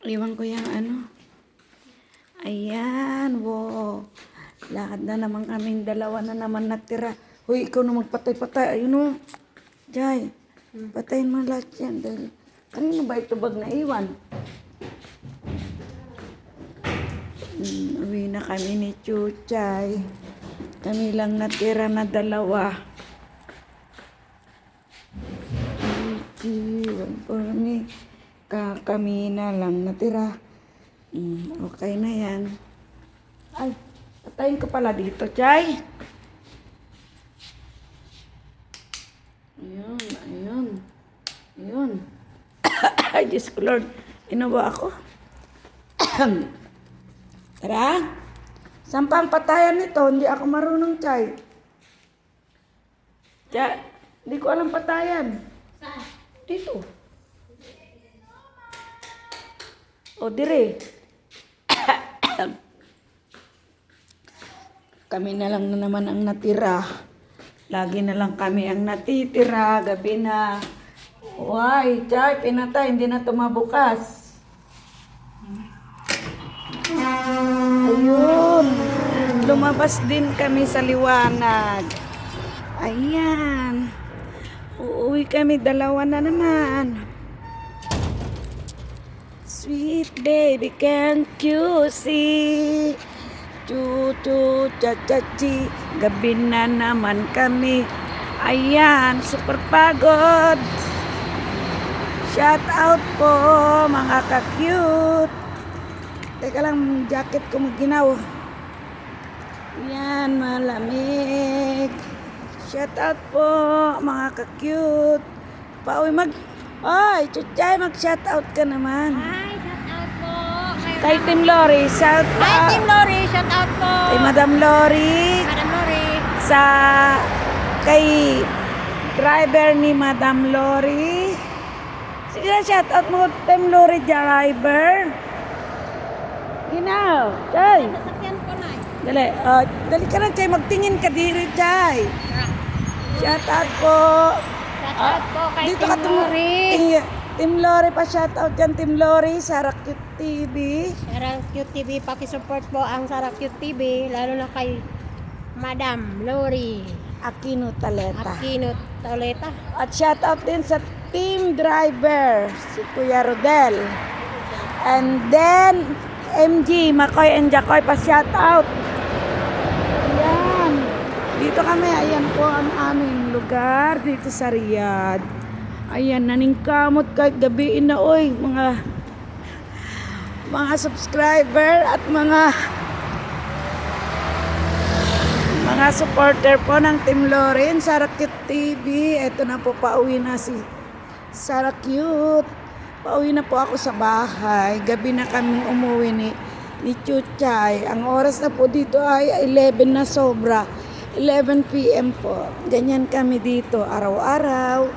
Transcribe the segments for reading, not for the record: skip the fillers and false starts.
Iwan ko yung ano. Ayan, wow. Lahat na naman kaming dalawa na naman natira. Hoy, ikaw na magpatay-patay. Ayun o. Jai, patayin mo lahat yan. Dahil, kanino ba ito bag na iwan? Uwi na kami ni Chuchay. Kami lang natira na dalawa. Iwan po kami. Kami na lang natira. Okay na yan. Ay, patayin ko pala dito, Chay. Ayun, ayun. Ayun. Ay, Diyos ko, Lord. Inawa ako. Tara. Saan pa ang patayan nito? Hindi ako marunong, Chay. Chay, hindi ko alam patayan. Saan? Dito. O, dire. Kami na lang na naman ang natira. Lagi na lang kami ang natitira. Gabi na. Why? Chay, pinatay. Hindi na tumabukas. Ayun. Lumabas din kami sa liwanag. Ayan. Uuwi kami. Dalawa na naman. Sweet baby, can't you see? Chu-chu, cha-cha-chi. Gabi na naman kami. Ayan, super pagod. Shout out po, mga ka-cute. Teka lang, jacket ko maginaw. Ayan, malamig. Shout out po, mga ka-cute. Pauwi Ay, Chuchay, mag-shout out ka naman. Hi, shout out po. Kay Team Lori, shout out. Hi, Team Lori, shout out po. Kay Madam Lori. Madam Lori. Kay driver ni Madam Lori. Sige na, shout out mo, Team Lori driver. Ginaw, Chay. Sasakyan ko na eh. Dali, dali ka na, Chay. Magtingin ka diri, Chay. Shout out po. Shout out po kay Dito Team ka Lori. Team Lori pa, shout out dyan, Team Lori, Sarah Cute TV. Sarang Cute TV, pakisupport po ang Sarang Cute TV, lalo na kay Madam Lori Aquino Taleta. Aquino Toleta. At shout out din sa team driver, si Kuya Rodel. And then, MG, Makoy and Jacoy pa shout out. Ayan. Dito kami, ayan po ang aming lugar dito sa Riyadh. Ayan, naningkamot kahit gabiin na, oy, mga subscriber at mga supporter po ng Team Loren, Sarah Cute TV. Eto na po, pauwi na si Sarah Cute. Pauwi na po ako sa bahay. Gabi na kaming umuwi ni Chuchay. Ang oras na po dito ay 11 na sobra. 11 PM po. Ganyan kami dito araw-araw.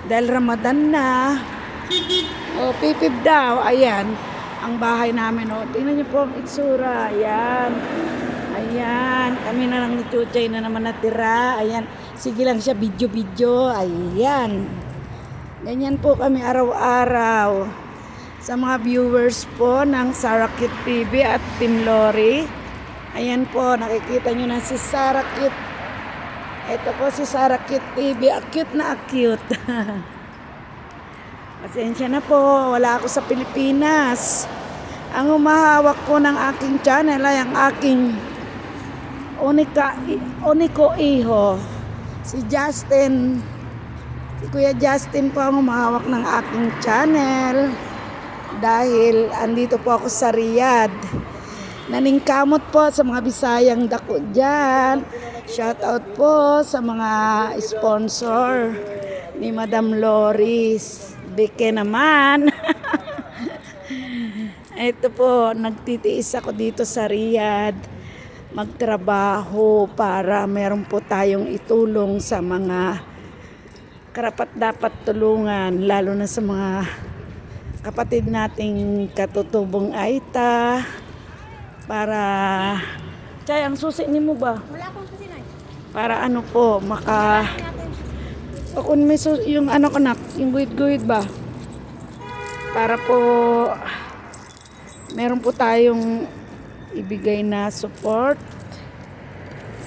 Dahil Ramadan na. O, pipip daw. Ayan. Ang bahay namin. O, tingnan niyo po ang itsura. Ayan. Ayan. Kami na lang ni Chuchay na naman natira. Ayan. Sige lang siya. Video-video. Ayan. Ganyan po kami araw-araw. Sa mga viewers po ng Sarah Cute TV at Team Lori. Ayan po. Nakikita nyo na si Sarah Cute. Ito po si Sarah Cute TV. Acute na acute. Pasensya na po. Wala ako sa Pilipinas. Ang humahawak po ng aking channel ay ang aking Uniko Iho. Si Justin. Si Kuya Justin po ang humahawak ng aking channel. Dahil andito po ako sa Riyadh. Naningkamot po sa mga Bisayang dako dyan. Shout out po sa mga sponsor ni Madam Loris. Beke naman. Ito po, nagtitiis ako dito sa Riyadh. Magtrabaho para meron po tayong itulong sa mga karapat dapat tulungan. Lalo na sa mga kapatid nating katutubong Aita. Para, Chay, ang susi ni mo ba? Wala akong kusinay. Para ano po, kung may yung ano ko na, yung guhit-guhit ba? Para po, meron po tayong ibigay na support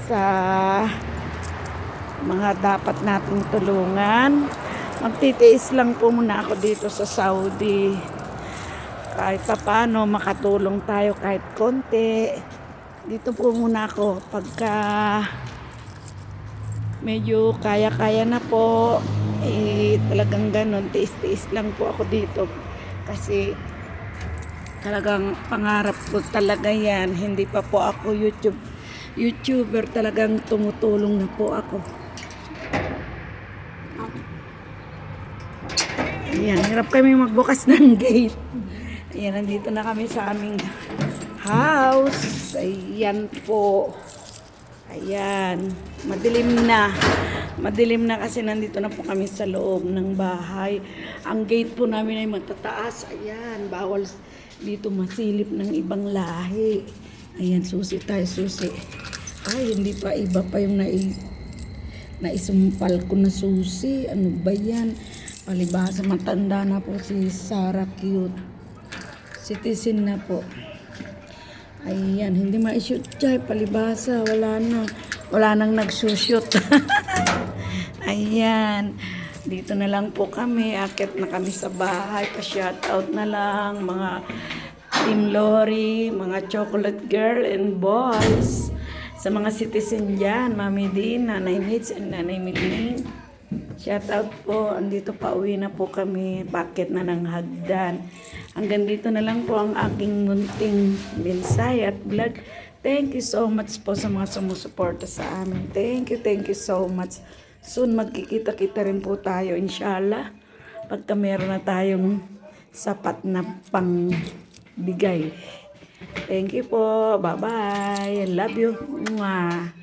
sa mga dapat nating tulungan. Magtitiis lang po muna ako dito sa Saudi. Kahit paano makatulong tayo kahit konti. Dito po muna ako pagka medyo kaya-kaya na po. Talagang ganun, tiis-tiis lang po ako dito. Kasi talagang pangarap ko talaga yan. Hindi pa po ako YouTuber, talagang tumutulong na po ako. Ayan, hirap kami magbukas ng gate. Ayan, nandito na kami sa aming house. Ayan po. Ayan, madilim na. Madilim na kasi nandito na po kami sa loob ng bahay. Ang gate po namin ay matataas. Ayan, bawal dito masilip ng ibang lahi. Ayan, susi tayo, susi. Ay, hindi pa, iba pa yung naisumpal ko na susi. Ano ba yan? Palibasa, matanda na po si Sarah Cute. Citizen na po. Ayan, hindi ma-shoot siya. Palibasa, wala na. Wala nang nagsushoot. Ayan. Dito na lang po kami. Akit na kami sa bahay. Pa-shoutout na lang. Mga Team Lori, mga chocolate girl and boys. Sa mga citizen dyan, Mami Dean, Nanay Mitz, and Nanay Midling. Shoutout po. Andito pa uwi na po kami. Bakit na ng hagdan. Hanggang dito na lang po ang aking munting mensahe at vlog. Thank you so much po sa mga sumusuporta sa amin. Thank you so much. Soon magkikita-kita rin po tayo, inshallah. Pagka meron na tayong sapat na pangbigay. Thank you po. Bye-bye. I love you. Mwah.